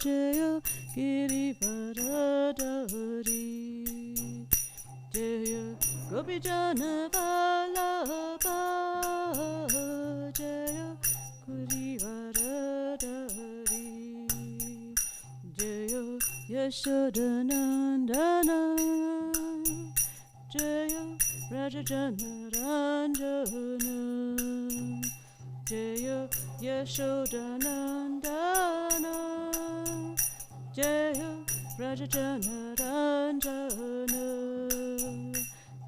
Jaya Girivaradari Jaya Gopi Jana Vallabha Jaya Girivaradari Jaya Yashodanandana Jaya Rajajana Ranjana Jaya Yashodanandana Jaya Rajajana Ranjana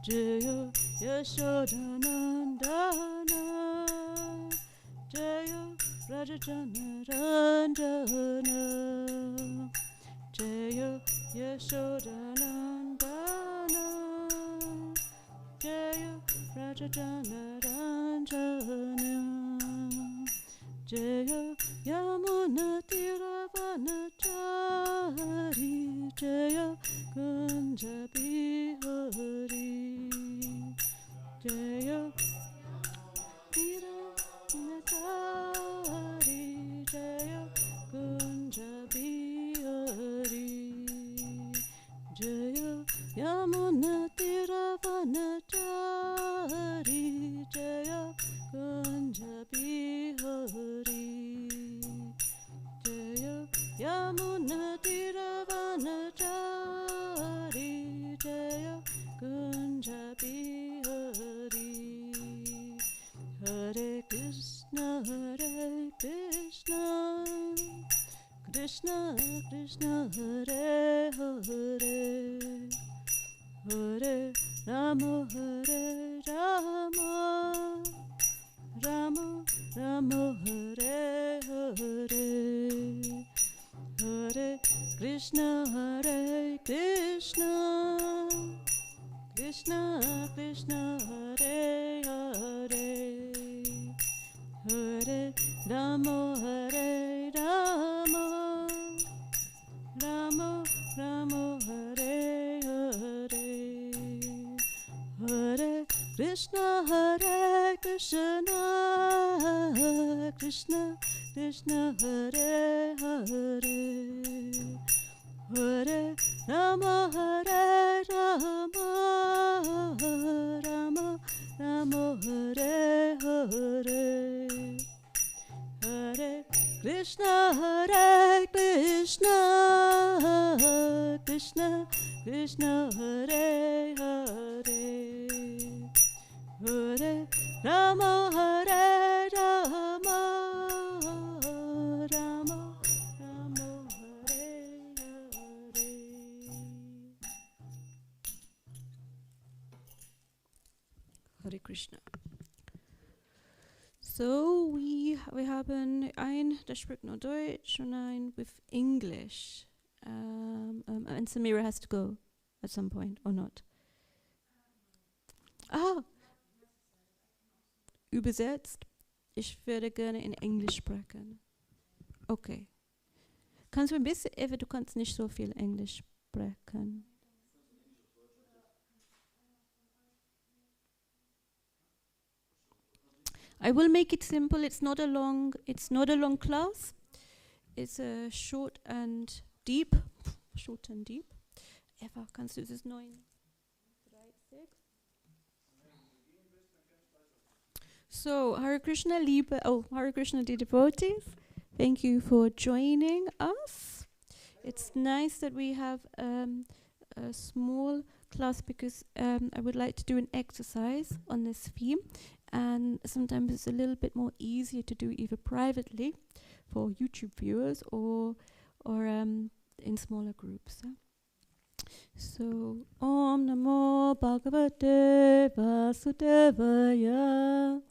Jaya Yashodanandana Jaya Rajajana Ranjana Jaya Yashodanandana Jaya Rajajana Ranjana Jaya Yamuna Tiravanachari Jaya Kunja Bihari Jaya Tiravanachari Jaya Kunja Bihari Jaya Yamuna Tiravanachari Jaya Kunja Bihari Jaya Yamuna Tiravanachari Jaya Kunja Bihari Hare Krishna Krishna Krishna Hare Hare Hare Rama Hare Rama Rama Rama Hare Hare Hare Krishna Krishna Krishna Hare Hare Hare Rama Hare Rama Rama Rama Hare Hare Hare Krishna Krishna Krishna Krishna Hare Hare Hare Rama Hare Rama Rama Rama Hare Hare Hare Krishna Krishna Krishna Krishna Hare Hare Hare Rama Hare Rama Rama Rama Hare Hare. Hare Krishna. So we haben das spricht nur Deutsch und ein with English. And Samira has to go at some point or not. Übersetzt. Ich würde gerne in Englisch sprechen. Okay. Kannst du ein bisschen, Eva, du kannst nicht so viel Englisch sprechen. I will make it simple. It's not a long class. It's a short and deep. Short and deep. Eva, kannst du das 9, 3, 6? So, Hare Krishna, Hare Krishna, dear devotees. Thank you for joining us. It's nice that we have a small class because I would like to do an exercise on this theme. And sometimes it's a little bit more easier to do either privately for YouTube viewers or in smaller groups. So, Om Namo Bhagavate Vasudevaya.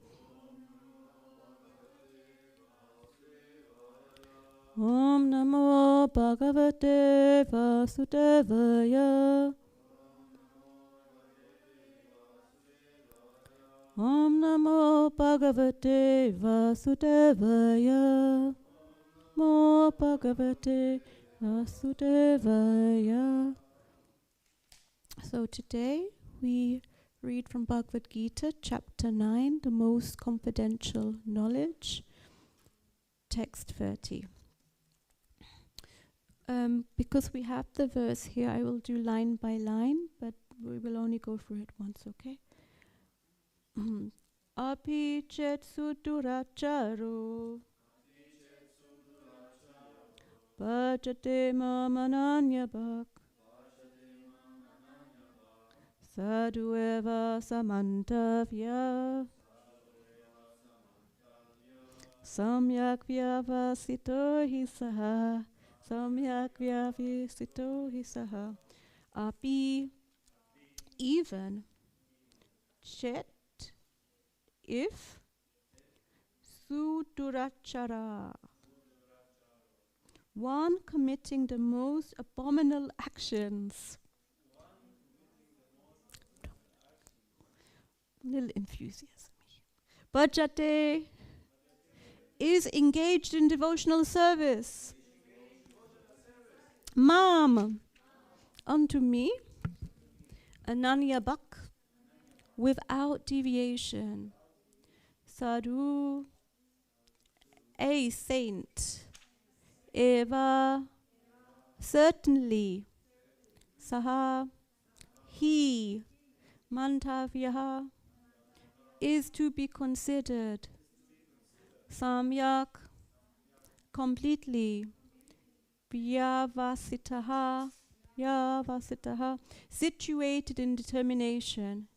Om Namo Bhagavate Vasudevaya. Om Namo Bhagavate Vasudevaya. Mo Bhagavate Vasudevaya. So today we read from Bhagavad Gita, chapter 9, the most confidential knowledge, text 30. Because we have the verse here, I will do line by line, but we will only go through it once, okay? Api chet suduracharo bhajate mamananya bhak sadhu eva samantavya samyak vyavasito hi saha samyak vyavasito hi saha api even chet if sudurachara one committing the most abominable actions. Little enthusiasm. Bhajate is engaged in devotional service. Mam unto me, Ananya Bhak, without deviation. Sadhu, a saint. Eva, certainly. Saha, he. Mantavyaha, is to be considered. Samyak, completely. Vyavasitaha, situated in determination.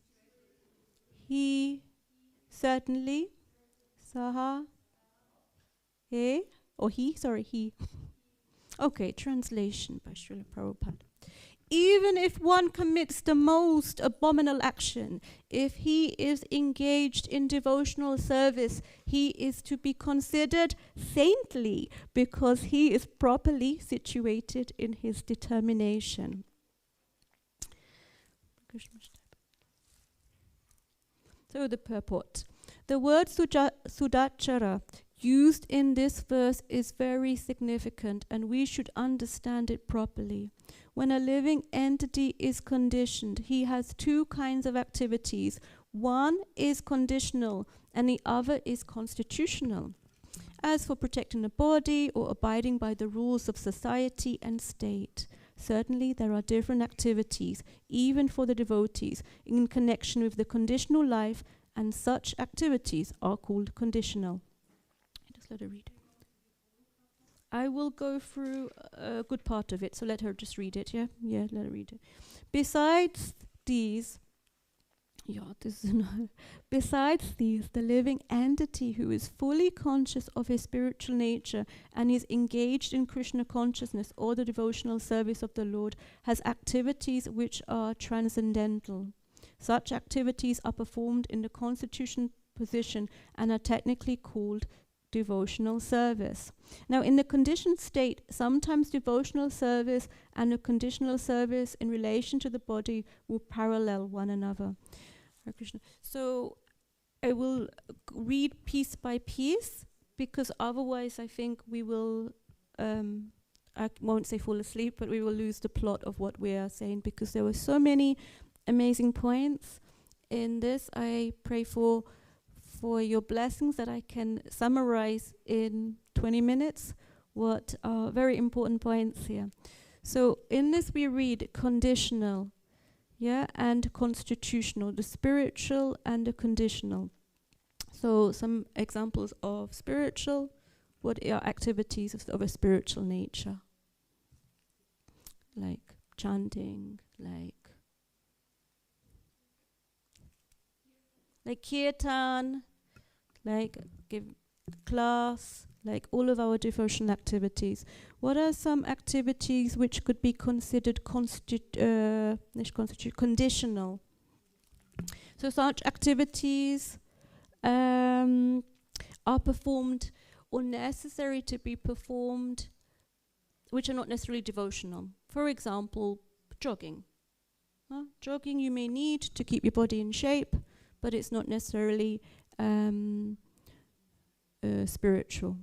He, certainly. Saha, he. Okay, translation by Srila Prabhupada. Even if one commits the most abominable action, if he is engaged in devotional service, he is to be considered saintly because he is properly situated in his determination. So the purport. The word sudachara used in this verse is very significant, and we should understand it properly. When a living entity is conditioned, he has two kinds of activities. One is conditional and the other is constitutional. As for protecting the body or abiding by the rules of society and state, certainly there are different activities, even for the devotees, in connection with the conditional life, and such activities are called conditional. Just let her read it. I will go through a good part of it, so let her just read it, yeah? Yeah, let her read it. Besides these, the living entity who is fully conscious of his spiritual nature and is engaged in Krishna consciousness or the devotional service of the Lord has activities which are transcendental. Such activities are performed in the constitution position and are technically called devotional service. Now, in the conditioned state, sometimes devotional service and the conditional service in relation to the body will parallel one another. Hare Krishna. So I will read piece by piece, because otherwise I think we will, I won't say fall asleep, but we will lose the plot of what we are saying, because there were so many amazing points in this. I pray for your blessings that I can summarize in 20 minutes what are very important points here. So in this we read conditional, and constitutional, the spiritual and the conditional. So some examples of spiritual, what are activities of a spiritual nature? Like chanting, like kirtan, like give class, like all of our devotional activities. What are some activities which could be considered conditional? So such activities are performed or necessary to be performed, which are not necessarily devotional. For example, jogging. Jogging you may need to keep your body in shape, but it's not necessarily spiritual.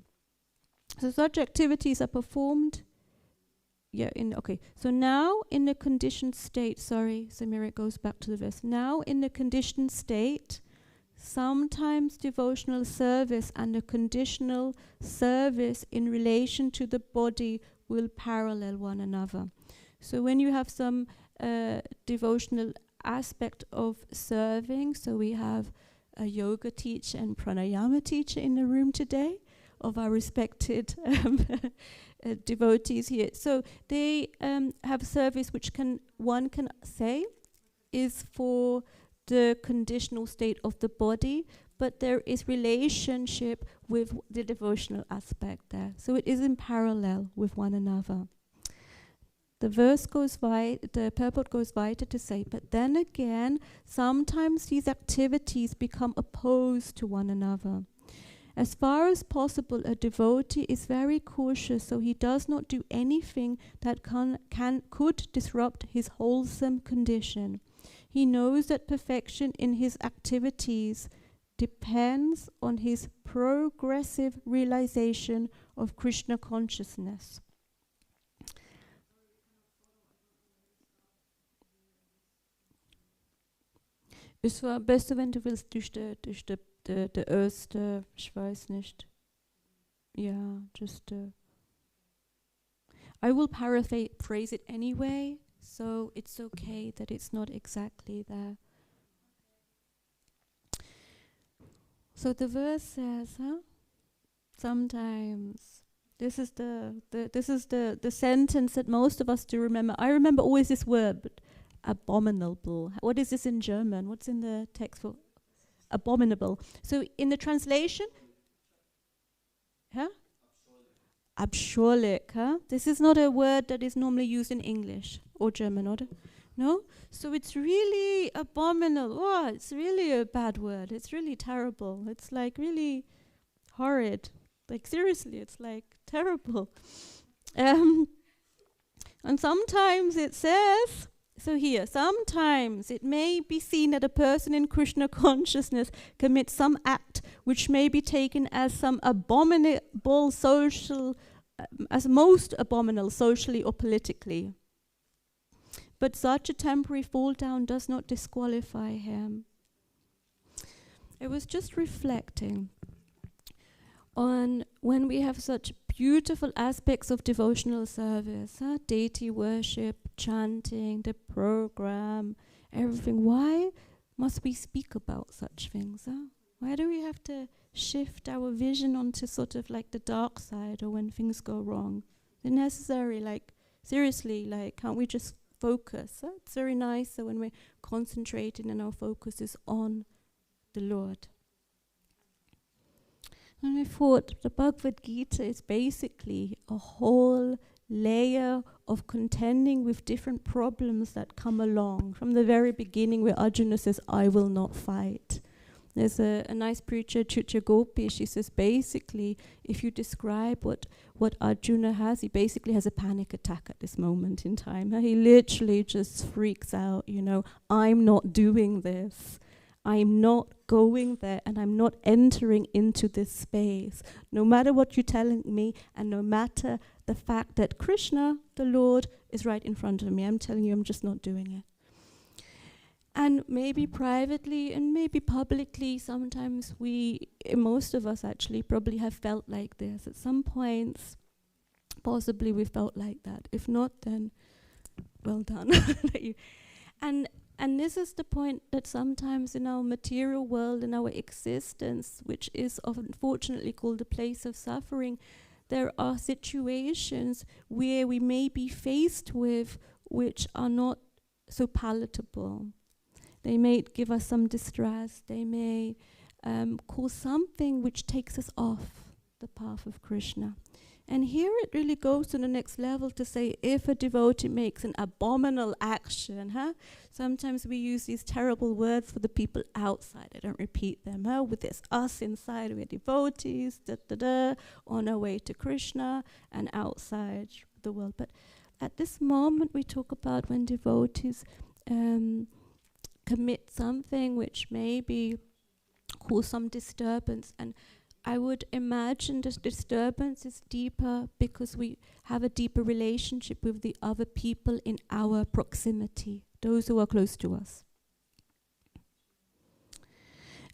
So such activities are performed. So now in the conditioned state, Samira, it goes back to the verse. Now in the conditioned state, sometimes devotional service and a conditional service in relation to the body will parallel one another. So when you have some devotional aspect of serving, so we have a yoga teacher and pranayama teacher in the room today of our respected devotees here. So they have service which one can say is for the conditional state of the body, but there is relationship with the devotional aspect there. So it is in parallel with one another. The purport goes weiter to say, but then again, sometimes these activities become opposed to one another. As far as possible, a devotee is very cautious, so he does not do anything that could disrupt his wholesome condition. He knows that perfection in his activities depends on his progressive realization of Krishna consciousness. Es war besser, wenn du willst durch der erste, ich weiß nicht. Yeah, just I will paraphrase it anyway, so it's okay that it's not exactly there. So the verse says, sometimes this is the sentence that most of us do remember. I remember always this word, but abominable. What is this in German? What's in the text for abominable? So in the translation, abscheulich. This is not a word that is normally used in English or German, or no? So it's really abominable. Oh, it's really a bad word. It's really terrible. It's like really horrid. Like seriously, it's like terrible. And sometimes it says, so here, sometimes it may be seen that a person in Krishna consciousness commits some act which may be taken as some abominable social, as most abominable socially or politically. But such a temporary fall down does not disqualify him. I was just reflecting on when we have such beautiful aspects of devotional service, deity worship, chanting, the program, everything. Why must we speak about such things? Why do we have to shift our vision onto sort of like the dark side or when things go wrong? Is it necessary? Like, seriously, like, can't we just focus? It's very nice when we're concentrating and our focus is on the Lord. And I thought the Bhagavad Gita is basically a whole layer of contending with different problems that come along. From the very beginning where Arjuna says, I will not fight. There's a nice preacher, Gopi, she says basically, if you describe what Arjuna has, he basically has a panic attack at this moment in time. He literally just freaks out, I'm not doing this. I'm not going there and I'm not entering into this space. No matter what you're telling me and no matter the fact that Krishna, the Lord, is right in front of me, I'm telling you I'm just not doing it. And maybe privately and maybe publicly, sometimes most of us actually probably have felt like this. At some points, possibly we felt like that. If not, then well done. And this is the point that sometimes in our material world, in our existence, which is unfortunately called a place of suffering, there are situations where we may be faced with which are not so palatable. They may give us some distress. They may cause something which takes us off the path of Krishna. And here it really goes to the next level to say, if a devotee makes an abominable action, sometimes we use these terrible words for the people outside. I don't repeat them. With this us inside, we're devotees, on our way to Krishna, and outside the world. But at this moment, we talk about when devotees commit something which maybe cause some disturbance, and I would imagine this disturbance is deeper because we have a deeper relationship with the other people in our proximity, those who are close to us.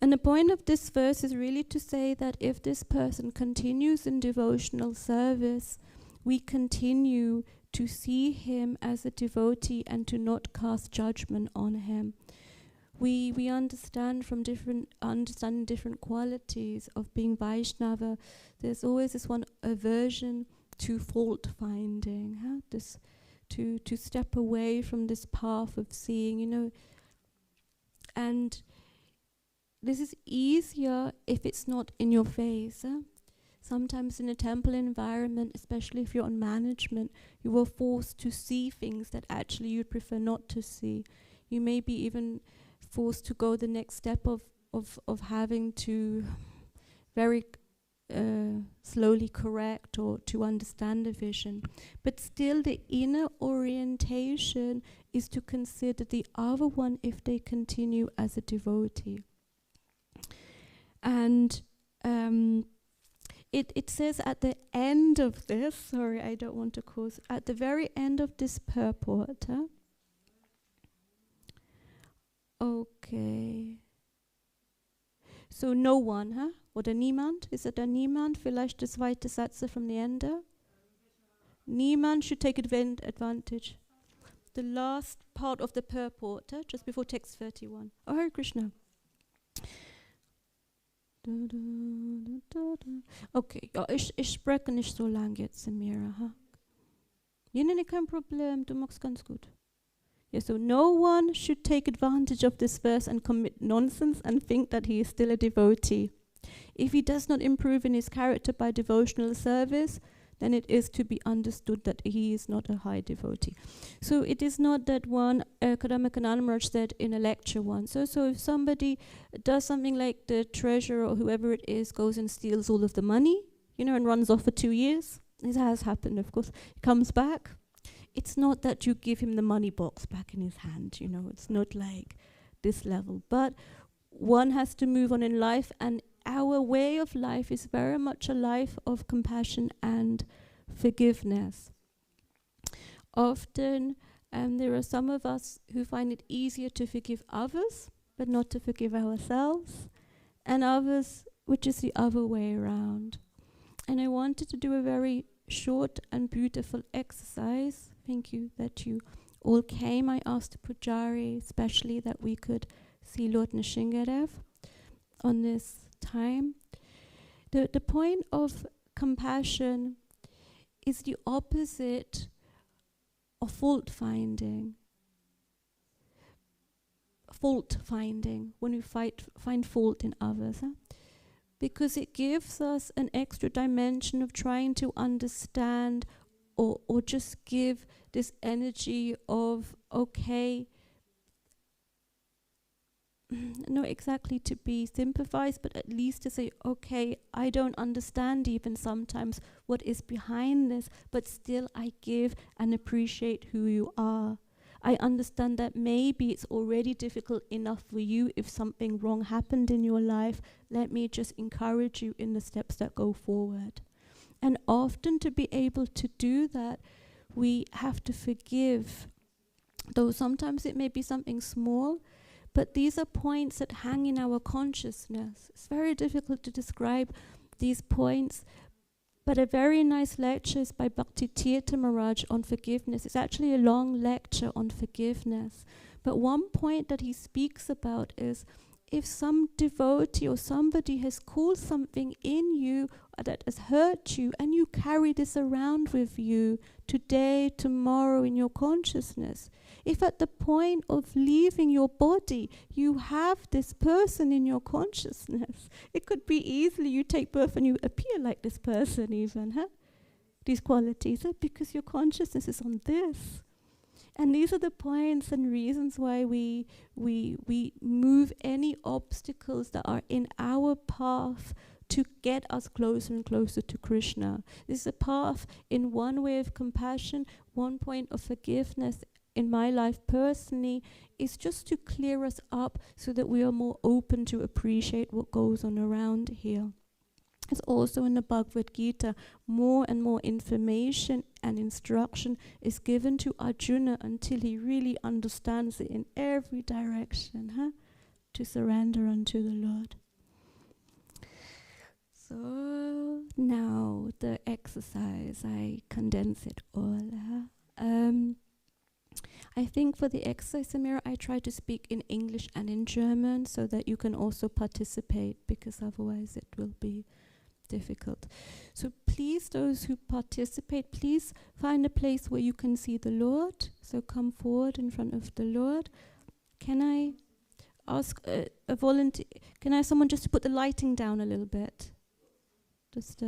And the point of this verse is really to say that if this person continues in devotional service, we continue to see him as a devotee and to not cast judgment on him. We understand from understanding different qualities of being Vaishnava. There's always this one aversion to fault finding, this to step away from this path of seeing, and this is easier if it's not in your face. Sometimes in a temple environment, especially if you're on management, you are forced to see things that actually you'd prefer not to see. You may be even forced to go the next step of having to very slowly correct or to understand the vision. But still the inner orientation is to consider the other one if they continue as a devotee. And it says at the end of this, sorry, I don't want to cause, at the very end of this purport, okay. So no one, Oder niemand? Ist da niemand? Vielleicht der zweite Satz vom Ende. Niemand should take advantage. The last part of the purport, just before text 31. Oh, Hare Krishna. Okay, ja, ich spreche nicht so lang jetzt, Samira. Nee, kein Problem, du machst ganz gut. Yeah, so no one should take advantage of this verse and commit nonsense and think that he is still a devotee. If he does not improve in his character by devotional service, then it is to be understood that he is not a high devotee. So it is not that one, Kadamba Kanana Maharaj said in a lecture once, so if somebody does something like the treasurer or whoever it is goes and steals all of the money, and runs off for 2 years, this has happened, of course, he comes back, it's not that you give him the money box back in his hand, it's not like this level. But one has to move on in life, and our way of life is very much a life of compassion and forgiveness. Often there are some of us who find it easier to forgive others, but not to forgive ourselves, and others, which is the other way around. And I wanted to do a very short and beautiful exercise. Thank you that you all came. I asked the Pujari especially that we could see Lord Nishingadev on this time. The point of compassion is the opposite of fault finding. Fault finding, when we find fault in others. Because it gives us an extra dimension of trying to understand or just give this energy of, okay, not exactly to be sympathized, but at least to say, okay, I don't understand even sometimes what is behind this, but still I give and appreciate who you are. I understand that maybe it's already difficult enough for you if something wrong happened in your life. Let me just encourage you in the steps that go forward. And often to be able to do that, we have to forgive. Though sometimes it may be something small, but these are points that hang in our consciousness. It's very difficult to describe these points, but a very nice lecture is by Bhakti Tirtha Maharaj on forgiveness. It's actually a long lecture on forgiveness. But one point that he speaks about is if some devotee or somebody has caused something in you that has hurt you, and you carry this around with you today, tomorrow in your consciousness, if at the point of leaving your body you have this person in your consciousness, it could be easily you take birth and you appear like this person even, these qualities, because your consciousness is on this. And these are the points and reasons why we move any obstacles that are in our path to get us closer and closer to Krishna. This is a path in one way of compassion, one point of forgiveness. In my life personally, is just to clear us up so that we are more open to appreciate what goes on around here. It's also in the Bhagavad Gita, more and more information and instruction is given to Arjuna until he really understands it in every direction. to surrender unto the Lord. So now the exercise, I condense it all. I think for the exercise, Samira, I try to speak in English and in German so that you can also participate, because otherwise it will be difficult. So please, those who participate, please find a place where you can see the Lord. So come forward in front of the Lord. Can I ask a volunteer, can I ask someone just to put the lighting down a little bit? Just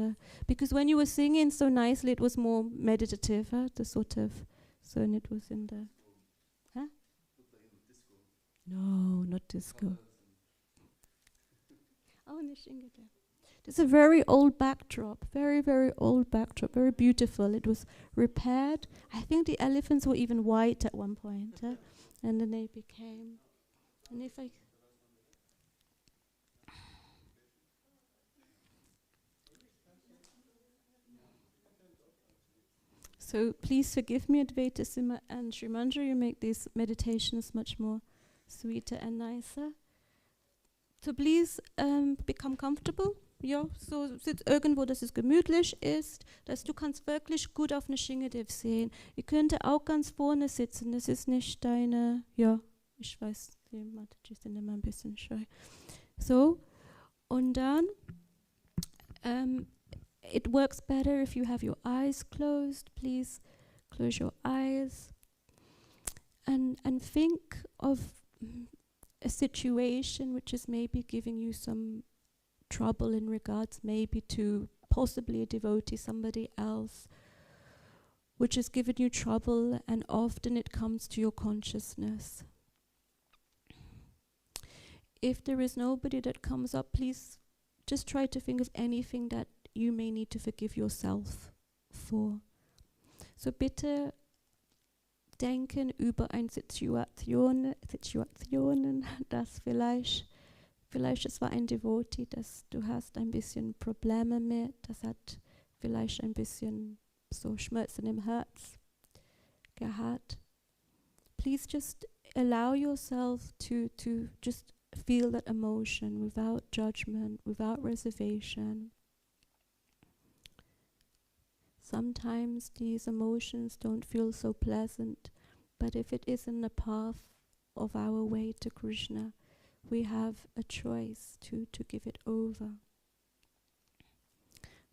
because when you were singing so nicely, it was more meditative, the sort of, so, and it was in the, huh? No, not disco. Oh, Nishingata. It's a very old backdrop, very, very old backdrop, very beautiful. It was repaired. I think the elephants were even white at one point, and then they became, and if I, so please forgive me, Advaita Sima and Srimandra, you make these meditations much more sweeter and nicer. So please become comfortable. Ja, so sitz irgendwo, dass es gemütlich ist, dass du kannst wirklich gut auf eine Shingadev sehen. Ihr könnt auch ganz vorne sitzen, das ist nicht deine, ja, ich weiß, die Mataji sind immer ein bisschen scheu. So, und dann, it works better if you have your eyes closed. Please close your eyes and think of a situation which is maybe giving you some trouble in regards maybe to possibly a devotee, somebody else, which has given you trouble, and often it comes to your consciousness. If there is nobody that comes up, please just try to think of anything that you may need to forgive yourself for. So bitte denken über eine Situationen, das vielleicht es war ein Devotee, das du hast ein bisschen Probleme mit, das hat vielleicht ein bisschen so Schmerzen im Herz gehabt. Please just allow yourself to just feel that emotion without judgment, without reservation. Sometimes these emotions don't feel so pleasant, but if it is in the path of our way to Krishna, we have a choice to give it over.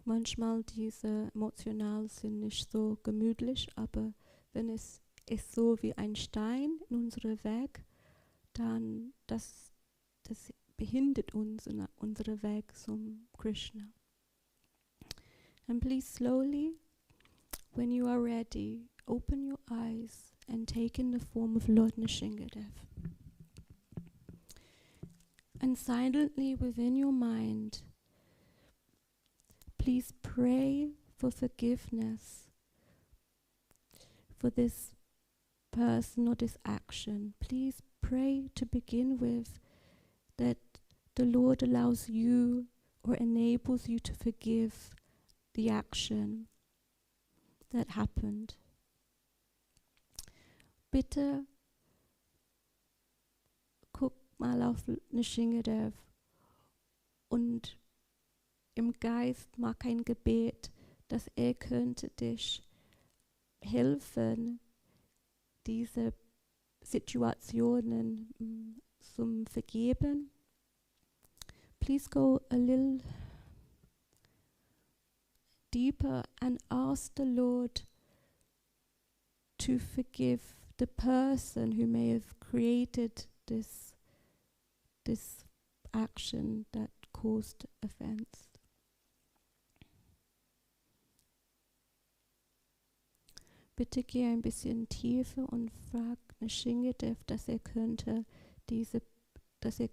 Manchmal diese emotional sind nicht so gemütlich, aber wenn es ist so wie ein Stein in unserem Weg, dann das behindert uns in unserem Weg zum Krishna. And please slowly, when you are ready, open your eyes and take in the form of Lord Nrsingadev. And silently within your mind, please pray for forgiveness for this person or this action. Please pray to begin with that the Lord allows you or enables you to forgive the action that happened. Bitte guck mal auf Nrsingadev und im Geist mach ein Gebet, dass könnte dich helfen, diese Situationen zum Vergeben. Please go a little deeper and ask the Lord to forgive the person who may have created this action that caused offense. Bitte geh ein bisschen tiefer und frag Nrsingadev, dass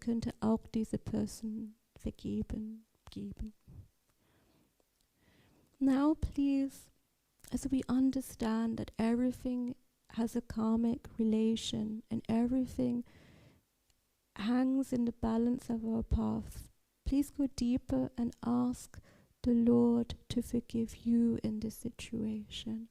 könnte auch diese Person vergeben geben. Now please, as we understand that everything has a karmic relation and everything hangs in the balance of our path, please go deeper and ask the Lord to forgive you in this situation.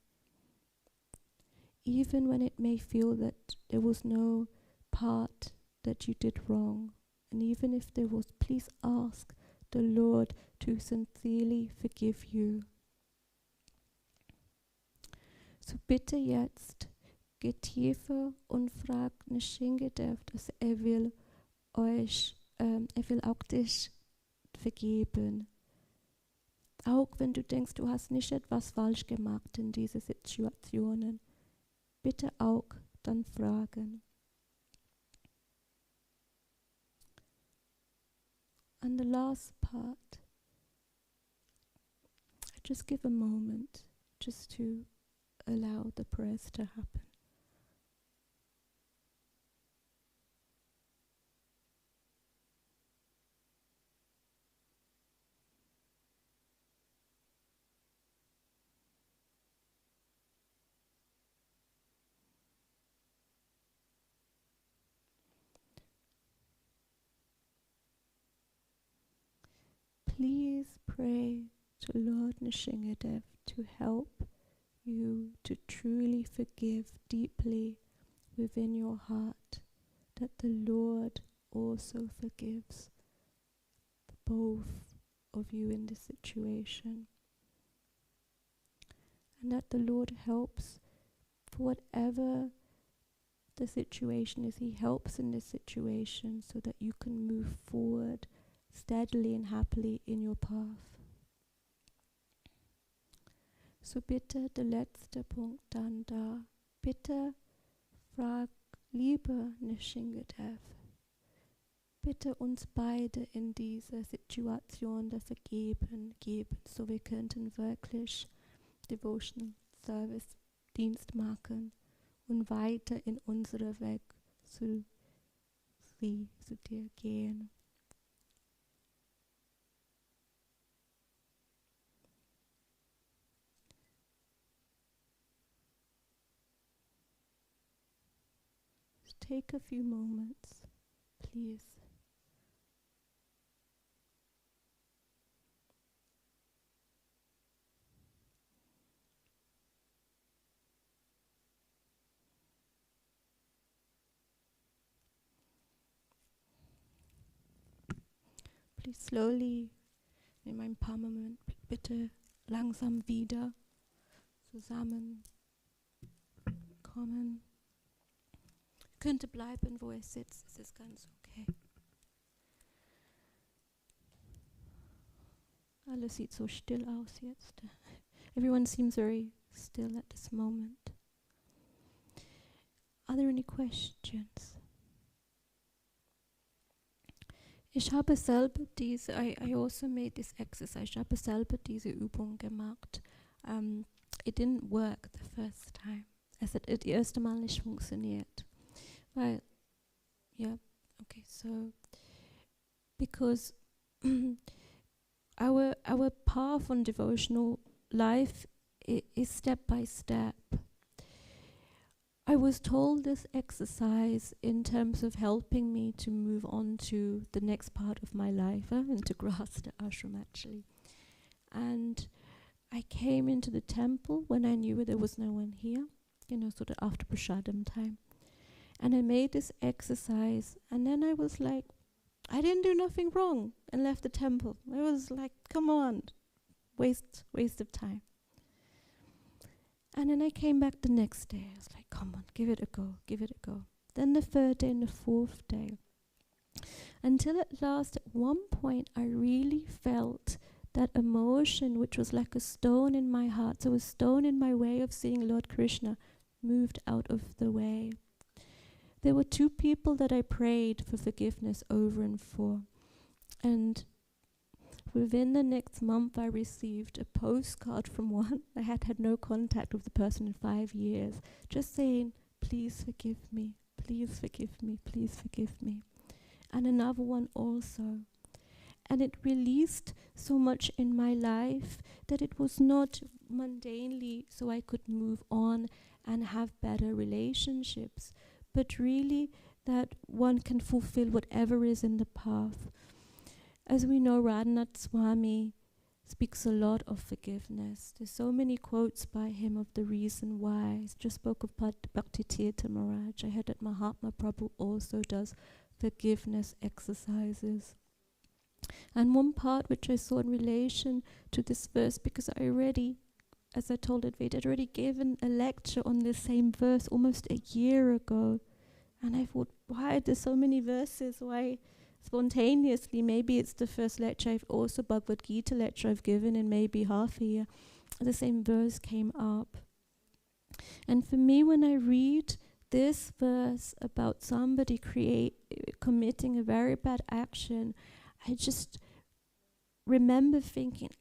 Even when it may feel that there was no part that you did wrong, And even if there was, please ask the Lord to sincerely forgive you. So bitte jetzt, geht tiefer und fragt Nishingadev, dass will euch, will auch dich vergeben. Auch wenn du denkst, du hast nicht etwas falsch gemacht in diesen Situationen, bitte auch dann fragen. And the last part, I just give a moment just to allow the prayers to happen. Please pray to Lord Nishingadev to help you to truly forgive deeply within your heart, that the Lord also forgives both of you in this situation, and that the Lord helps for whatever the situation is. He helps in this situation so that you can move forward steadily and happily in your path. So bitte der letzte Punkt dann da. Bitte frag lieber Nishingadev. Bitte uns beide in dieser Situation der Vergeben geben, so wir könnten wirklich Devotional Service Dienst machen und weiter in unsere Weg zu dir gehen. Take a few moments, please. Please slowly, nimm ein paar Momente, bitte langsam wieder zusammenkommen. Könnte bleiben, wo sitzt, es ist ganz okay. Alles sieht so still aus jetzt. Everyone seems very still at this moment. Are there any questions? Ich habe selber I also made this exercise. Ich habe selber diese Übung gemacht. It didn't work the first time. Es hat das erste Mal nicht funktioniert. Weil, yeah, okay, so, because our path on devotional life is step by step. I was told this exercise in terms of helping me to move on to the next part of my life, and to grasp the ashram actually. And I came into the temple when I knew there was no one here, sort of after prasadam time. And I made this exercise, and then I was like, I didn't do nothing wrong, and left the temple. I was like, come on, waste of time. And then I came back the next day. I was like, come on, give it a go. Then the third day and the fourth day. Until at last, at one point, I really felt that emotion, which was like a stone in my heart, so a stone in my way of seeing Lord Krishna, moved out of the way. There were two people that I prayed for forgiveness over and for. And within the next month, I received a postcard from one. I had no contact with the person in 5 years, just saying, please forgive me, please forgive me, please forgive me. And another one also. And it released so much in my life that it was not mundanely so I could move on and have better relationships, but really that one can fulfill whatever is in the path. As we know, Radhanath Swami speaks a lot of forgiveness. There's so many quotes by him of the reason why. He just spoke of Bhakti Tirtha Maharaj. I heard that Mahatma Prabhu also does forgiveness exercises. And one part which I saw in relation to this verse, because I already, as I told Advaita, I'd already given a lecture on this same verse almost a year ago. And I thought, why are there so many verses? Why spontaneously? Maybe it's the first lecture I've also, Bhagavad Gita lecture I've given in maybe half a year. The same verse came up. And for me, when I read this verse about somebody committing a very bad action, I just remember thinking,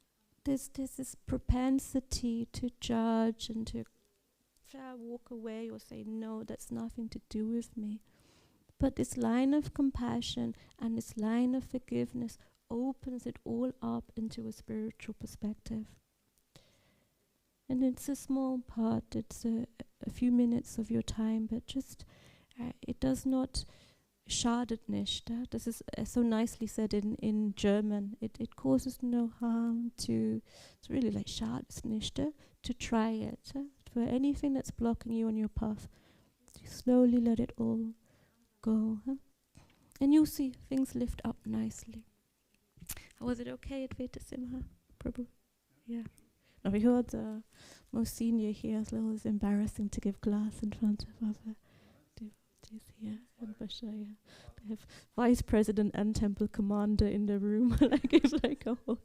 there's this propensity to judge and to walk away or say, no, that's nothing to do with me. But this line of compassion and this line of forgiveness opens it all up into a spiritual perspective. And it's a small part, it's a few minutes of your time, but just, it does not schadet nicht. This is so nicely said in German. It causes no harm to, it's really like schadet nicht, to try it. For anything that's blocking you on your path, you slowly let it all go. And you'll see things lift up nicely. Was it okay, Advaita Simha? Prabhu? Yeah. No, you're the most senior here, as well as embarrassing to give class in front of other devotees here in Bashaya. They have vice president and temple commander in the room. Like it's like a whole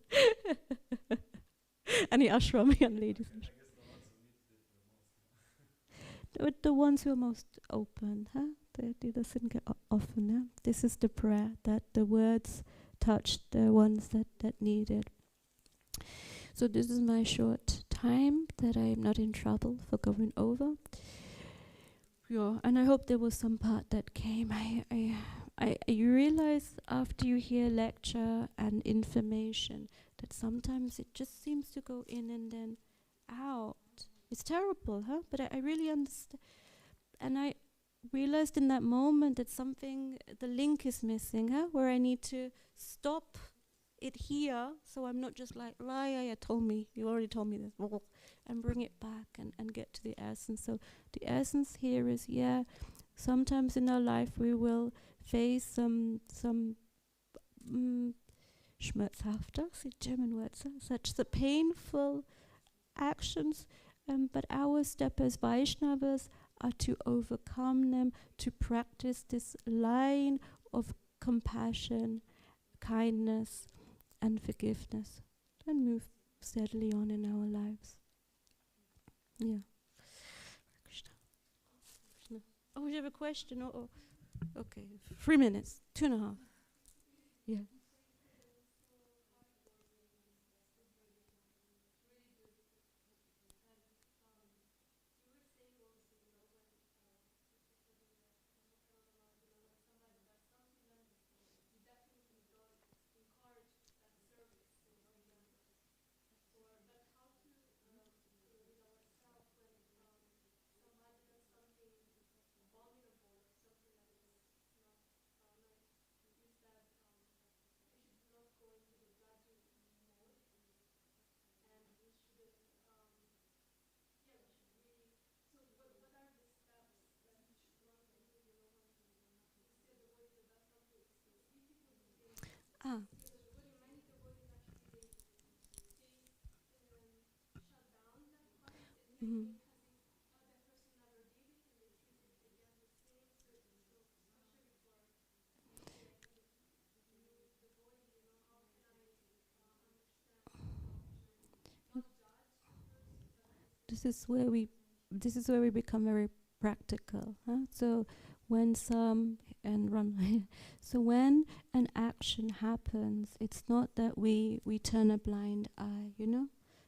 and the ashram young ladies. The ones who are most open, they doesn't get often. This is the prayer that the words touch the ones that need it. So this is my short time that I am not in trouble for going over. Yeah, and I hope there was some part that came. You realize after you hear lecture and information that sometimes it just seems to go in and then out. It's terrible, But I really understand. And I realized in that moment that the link is missing, Where I need to stop it here, so I'm not just like, you already told me this, and bring it back and get to the essence. So the essence here is, sometimes in our life we will face some schmerzhafter, German words, such the painful actions, but our step as Vaishnavas are to overcome them, to practice this line of compassion, kindness, and forgiveness, and move steadily on in our lives. Yeah. Krishna. Krishna. Oh, you have a question? Oh. Okay, 3 minutes, 2.5. Yeah. Ah. Mm. This is where we become very practical. So when so when an action happens, it's not that we turn a blind eye,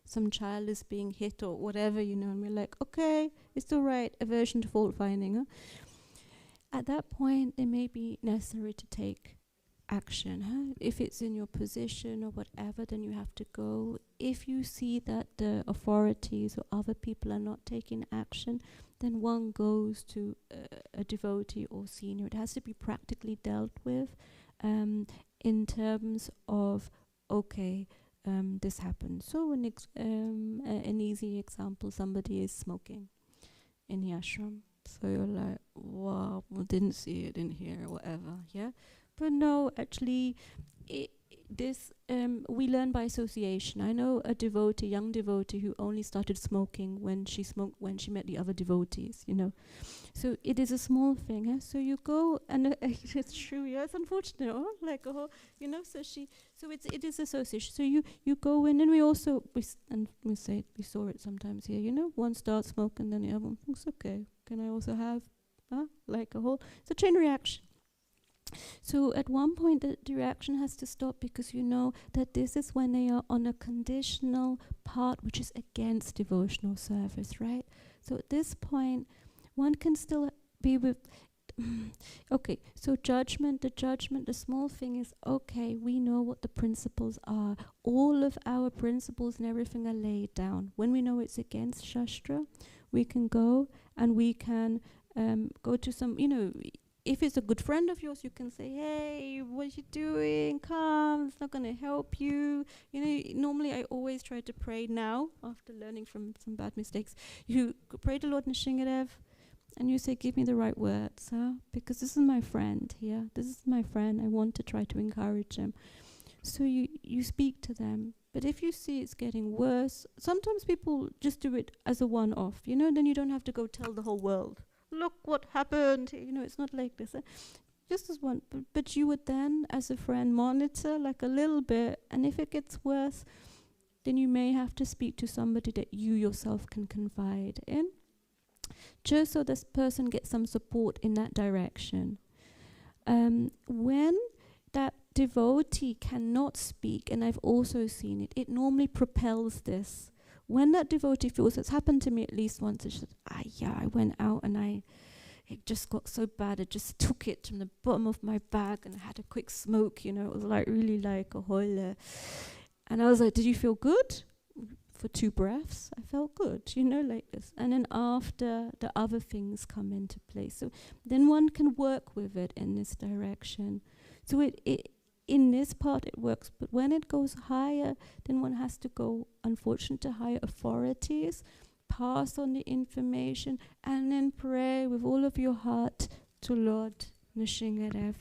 Some child is being hit or whatever, and we're like, okay, it's all right, aversion to fault finding. At that point, it may be necessary to take action. If it's in your position or whatever, then you have to go. If you see that the authorities or other people are not taking action, then one goes to a devotee or senior. It has to be practically dealt with in terms of, this happened. So an easy example, somebody is smoking in the ashram. So you're like, wow, well, didn't see it, didn't hear, whatever, yeah. But no, actually, this we learn by association. I know a devotee, young devotee, who only started smoking when she met the other devotees. So it is a small thing. So you go and it's true. Yeah, it's unfortunate. Like a whole, So it is association. So you go in, and we also we say we saw it sometimes here. One starts smoking, then the other one thinks, okay, can I also have, like a whole. It's a chain reaction. So at one point the reaction has to stop, because you know that this is when they are on a conditional part which is against devotional service, right? So at this point one can still be with okay, so the small thing is, okay, we know what the principles are. All of our principles and everything are laid down. When we know it's against Shastra, we can go and we can go to some, if it's a good friend of yours, you can say, hey, what are you doing? Come, it's not going to help you. Normally I always try to pray now, after learning from some bad mistakes. You pray to Lord Nrsimhadev, and you say, give me the right words, because this is my friend here. This is my friend. I want to try to encourage him. So you speak to them. But if you see it's getting worse, sometimes people just do it as a one-off, then you don't have to go tell the whole world, look what happened. It's not like this. Just as one. But you would then, as a friend, monitor like a little bit. And if it gets worse, then you may have to speak to somebody that you yourself can confide in, just so this person gets some support in that direction. When that devotee cannot speak, and I've also seen it, it normally propels this. When that devotee feels, it's happened to me at least once, it's just, I went out and it just got so bad, I just took it from the bottom of my bag and I had a quick smoke, it was like really like a whole, and I was like, did you feel good? For 2 breaths, I felt good, like this. And then after, the other things come into place. So then one can work with it in this direction. So it in this part it works, but when it goes higher, then one has to go, unfortunately, to higher authorities, pass on the information, and then pray with all of your heart to Lord Nrsimhadev.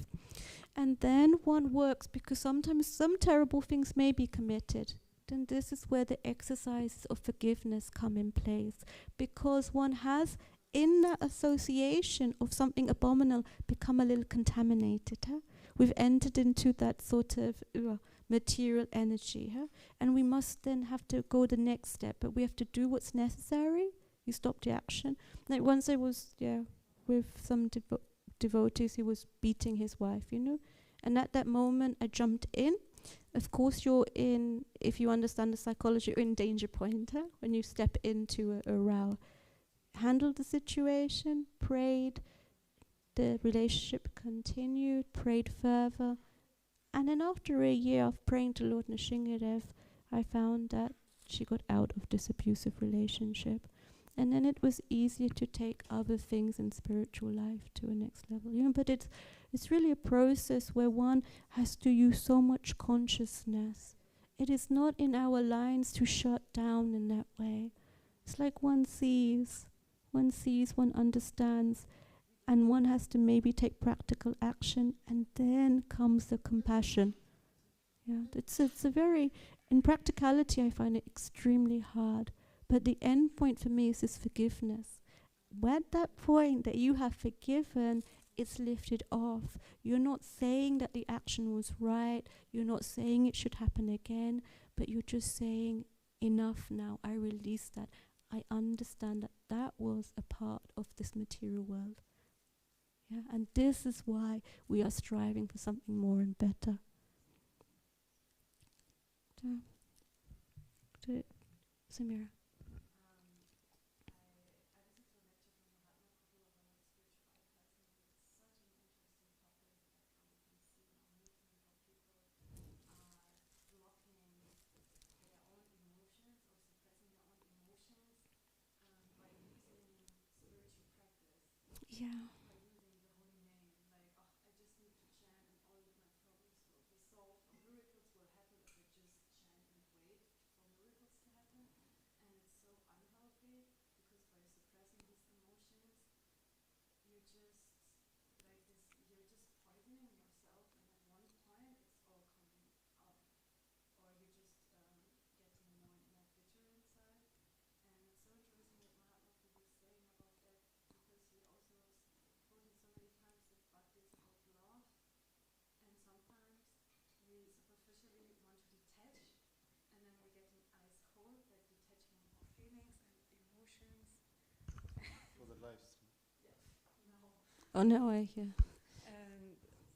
And then one works, because sometimes some terrible things may be committed. And this is where the exercises of forgiveness come in place, because one has, in that association of something abominable, become a little contaminated. We've entered into that sort of material energy, and we must then have to go the next step, but we have to do what's necessary. You stop the action. Like once I was with some devotees, he was beating his wife, and at that moment I jumped in. Of course, you're in, if you understand the psychology, you're in danger point when you step into a row. Handled the situation, prayed, the relationship continued, prayed further. And then after a year of praying to Lord Nrsimhadev, I found that she got out of this abusive relationship. And then it was easier to take other things in spiritual life to a next level. But it's really a process where one has to use so much consciousness. It is not in our lines to shut down in that way. It's like one sees, one understands, and one has to maybe take practical action, and then comes the compassion. It's a very, in practicality I find it extremely hard. But the end point for me is this forgiveness. At that point that you have forgiven, it's lifted off. You're not saying that the action was right. You're not saying it should happen again. But you're just saying, enough now. I release that. I understand that that was a part of this material world. And this is why we are striving for something more and better. Samira. Yeah. Oh, now I hear.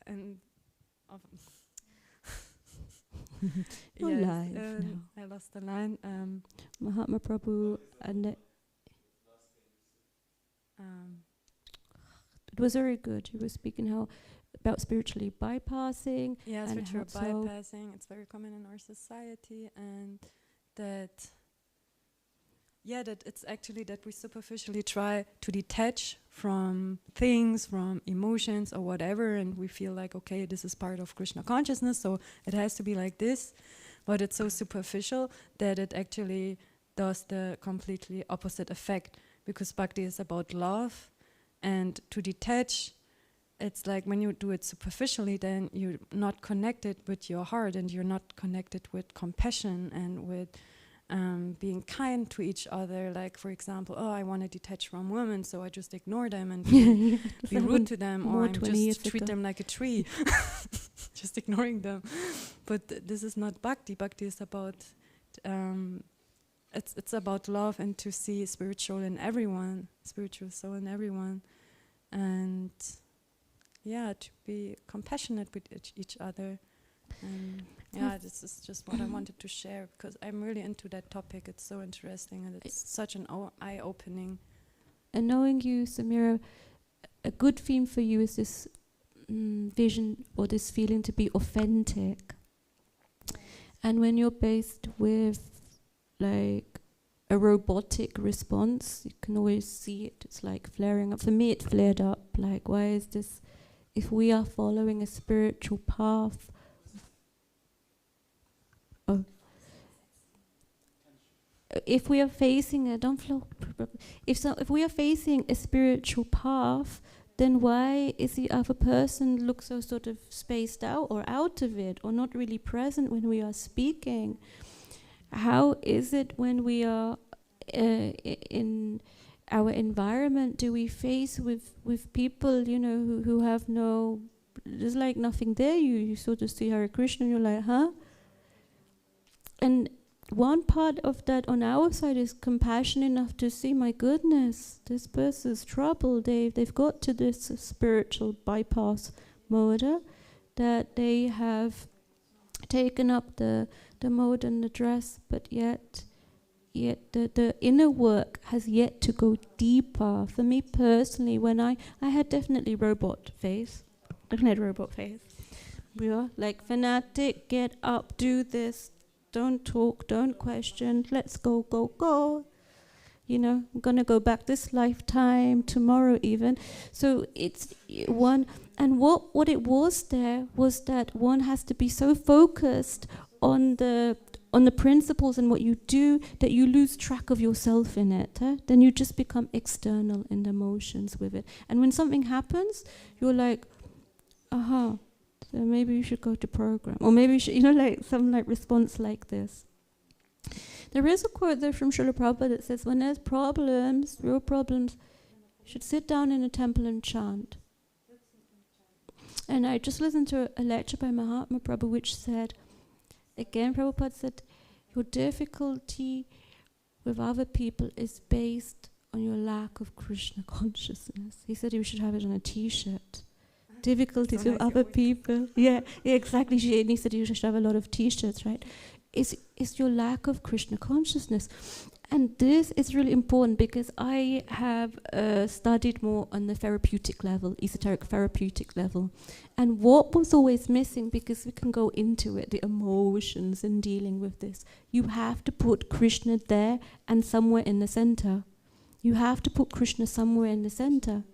And You're yes, live now. I lost the line. Mahatma Prabhu, and it was very good. You were speaking about spiritually bypassing. Yeah, and spiritual how bypassing. It's very common in our society, and that it's actually that we superficially try to detach from things, from emotions or whatever, and we feel like, okay, this is part of Krishna consciousness, so it has to be like this, but it's so superficial that it actually does the completely opposite effect, because bhakti is about love, and to detach, it's like when you do it superficially, then you're not connected with your heart, and you're not connected with compassion and with being kind to each other. Like, for example, I want to detach from women, so I just ignore them and be rude to them, or I'm just treat them like a tree, just ignoring them. But this is not bhakti. Bhakti is about it's about love, and to see spiritual soul in everyone, and to be compassionate with each other. This is just what I wanted to share, because I'm really into that topic. It's so interesting, and it's such an eye-opening. And knowing you, Samira, a good theme for you is this vision or this feeling to be authentic. And when you're based with like a robotic response, you can always see it. It's like flaring up. For me, it flared up. Like, why is this? If we are following a spiritual path, if we are facing if we are facing a spiritual path, then why is the other person look so sort of spaced out or out of it, or not really present when we are speaking? How is it when we are in our environment, do we face with people, who have there's like nothing there? You sort of see Hare Krishna and you're like, huh? And one part of that on our side is compassion enough to see, my goodness, this person's troubled. They've got to this spiritual bypass mode, that they have taken up the mode and the dress, but yet the inner work has yet to go deeper. For me personally, when I had definitely robot face. We are like fanatic, get up, do this, don't talk, don't question, let's go. I'm gonna go back this lifetime, tomorrow even. So it's one, and what it was there was that one has to be so focused on the principles and what you do that you lose track of yourself in it. Then you just become external in the emotions with it. And when something happens, you're like, so maybe you should go to program, or maybe you should, like some like response like this. There is a quote there from Srila Prabhupada that says, when there's problems, real problems, you should sit down in a temple and chant. And I just listened to a lecture by Mahatma Prabhu which said, again, Prabhupada said, your difficulty with other people is based on your lack of Krishna consciousness. He said you should have it on a t-shirt. Difficulties with other people. Yeah, exactly. And he said you should have a lot of t-shirts, right? It's your lack of Krishna consciousness. And this is really important, because I have studied more on the therapeutic level, esoteric therapeutic level. And what was always missing, because we can go into it, the emotions and dealing with this, you have to put Krishna there and somewhere in the center. You have to put Krishna somewhere in the center.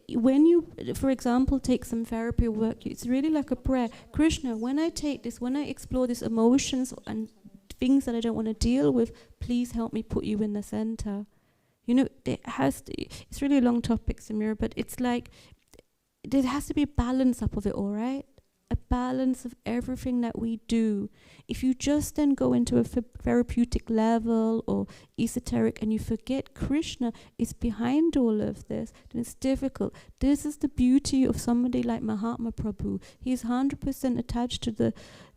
When you, for example, take some therapy work, it's really like a prayer. Krishna, when I take this, when I explore these emotions and things that I don't want to deal with, please help me put you in the center. It's really a long topic, Samira, but it's like, there has to be a balance up of it, all right? A balance of everything that we do. If you just then go into a therapeutic level or esoteric and you forget Krishna is behind all of this, then it's difficult. This is the beauty of somebody like Mahatma Prabhu. He's 100% attached to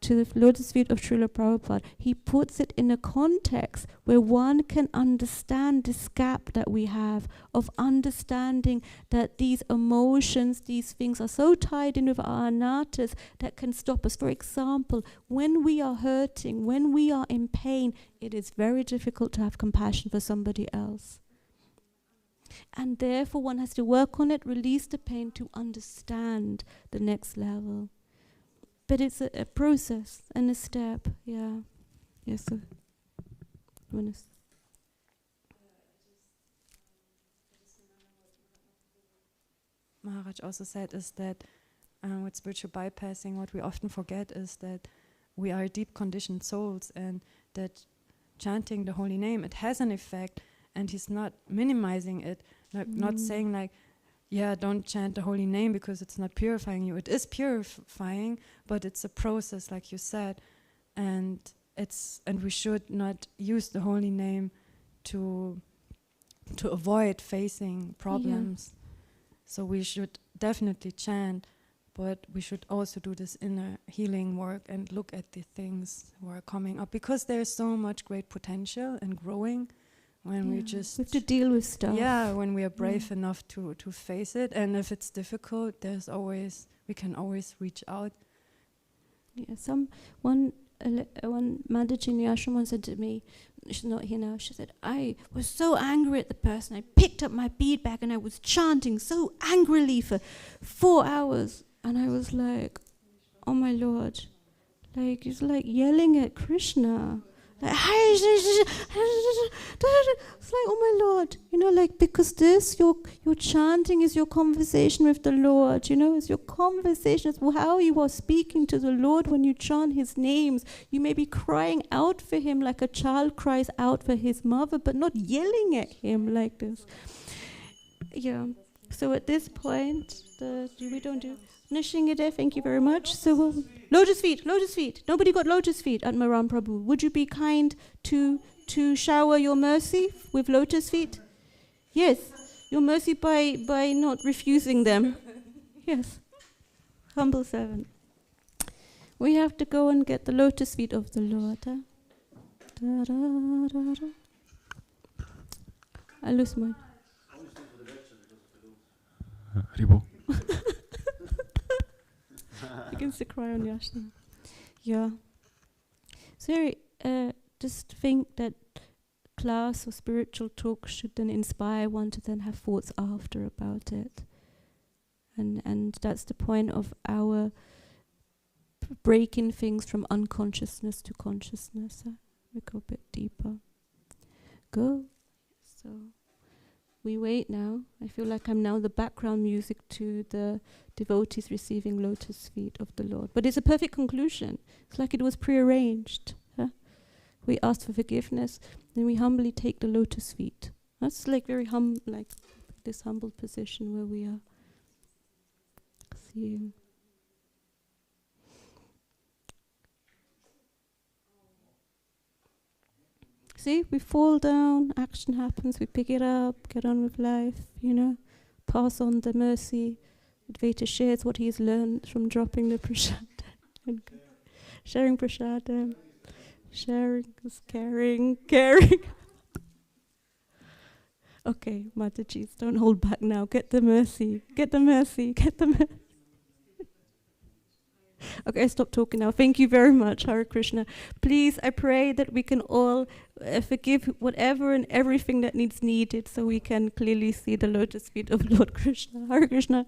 to the lotus feet of Srila Prabhupada, he puts it in a context where one can understand this gap that we have of understanding that these emotions, these things are so tied in with our anattas that can stop us. For example, when we are hurting, when we are in pain, it is very difficult to have compassion for somebody else. And therefore one has to work on it, release the pain to understand the next level. But it's a process and a step, yeah. Yes, sir. Maharaj also said is that with spiritual bypassing, what we often forget is that we are deep conditioned souls, and that chanting the holy name, it has an effect, and he's not minimizing it, not saying like, yeah, don't chant the holy name because it's not purifying you. It is purifying, but it's a process, like you said, and we should not use the holy name to avoid facing problems. Yeah. So we should definitely chant, but we should also do this inner healing work and look at the things who are coming up, because there's so much great potential and growing when we just... We have to deal with stuff. Yeah, when we are brave enough to face it. And if it's difficult, we can always reach out. Yeah, one Mataji in the ashram once said to me, she's not here now, she said, I was so angry at the person, I picked up my bead bag and I was chanting so angrily for 4 hours. And I was like, oh my Lord, like it's like yelling at Krishna. Like, it's like, oh my Lord, like, because this, your chanting is your conversation with the Lord, it's your conversation, it's how you are speaking to the Lord when you chant his names. You may be crying out for him like a child cries out for his mother, but not yelling at him like this. Yeah, so at this point, we don't do... Nishingade, thank you very much. So lotus feet. Nobody got lotus feet at Maran Prabhu. Would you be kind to shower your mercy with lotus feet? Yes, your mercy by not refusing them. Yes, humble servant. We have to go and get the lotus feet of the Lord. Huh? Da, da, da, da. I lose mine. Haribo. Begins to cry on the ashram. Yeah. So just think that class or spiritual talk should then inspire one to then have thoughts after about it. And that's the point of our breaking things from unconsciousness to consciousness. We go a bit deeper. Go. So we wait now. I feel like I'm now the background music to the devotees receiving lotus feet of the Lord. But it's a perfect conclusion. It's like it was prearranged. Huh? We ask for forgiveness, then we humbly take the lotus feet. That's like very like this humble position where we are seeing. See, we fall down, action happens, we pick it up, get on with life, pass on the mercy. Advaita shares what he's learned from dropping the prasadam. Sharing prasadam. Sharing is caring. Okay, Matajis, don't hold back now. Get the mercy. Okay, I stop talking now. Thank you very much, Hare Krishna. Please, I pray that we can all forgive whatever and everything that needs needed so we can clearly see the lotus feet of Lord Krishna. Hare Krishna.